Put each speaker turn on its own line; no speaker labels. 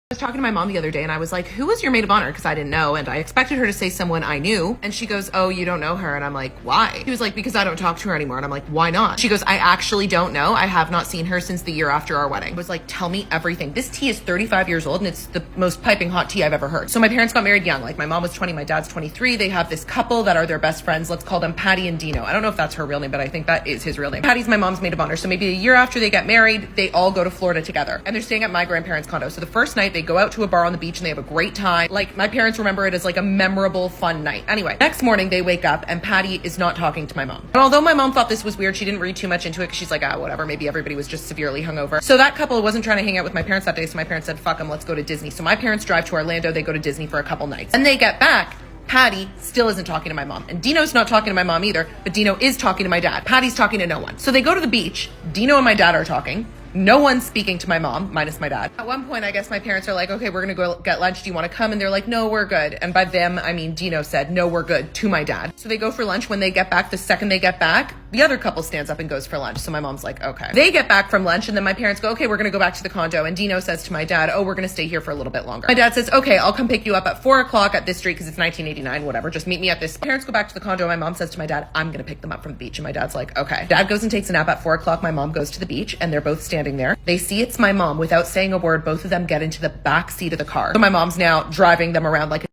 I was talking to my mom the other day and I was like, who was your maid of honor? Because I didn't know. And I expected her to say someone I knew. And she goes, oh, you don't know her? And I'm like, why? She was like, because I don't talk to her anymore. And I'm like, why not? She goes, I actually don't know. I have not seen her since the year after our wedding. I was like, tell me everything. This tea is 35 years old and it's the most piping hot tea I've ever heard. So my parents got married young. Like my mom was 20, my dad's 23. They have this couple that are their best friends. Let's call them Patty and Dino. I don't know if that's her real name, but I think that is his real name. Patty's my mom's maid of honor. So maybe a year after they get married, they all go to Florida together. And they're staying at my grandparents' condo. So the first night they go out to a bar on the beach and they have a great time. Like my parents remember it as like a memorable, fun night. Anyway, next morning they wake up and Patty is not talking to my mom. And although my mom thought this was weird, she didn't read too much into it because she's like, ah, whatever. Maybe everybody was just severely hungover. So that couple wasn't trying to hang out with my parents that day. So my parents said, fuck them, let's go to Disney. So my parents drive to Orlando. They go to Disney for a couple nights. And they get back. Patty still isn't talking to my mom. And Dino's not talking to my mom either, but Dino is talking to my dad. Patty's talking to no one. So they go to the beach. Dino and my dad are talking. No one's speaking to my mom, minus my dad. At one point, I guess my parents are like, okay, we're gonna go get lunch. Do you wanna come? And they're like, no, we're good. And by them, I mean Dino said, no, we're good, to my dad. So they go for lunch. When they get back, the second they get back, the other couple stands up and goes for lunch. So my mom's like, okay. They get back from lunch and then my parents go, okay, we're gonna go back to the condo. And Dino says to my dad, oh, we're gonna stay here for a little bit longer. My dad says, okay, I'll come pick you up at 4 o'clock at this street because it's 1989, whatever. Just meet me at this. Parents go back to the condo. My mom says to my dad, I'm gonna pick them up from the beach. And my dad's like, okay. Dad goes and takes a nap at 4 o'clock. My mom goes to the beach and they're both standing there. They see it's my mom. Without saying a word, both of them get into the back seat of the car. So my mom's now driving them around like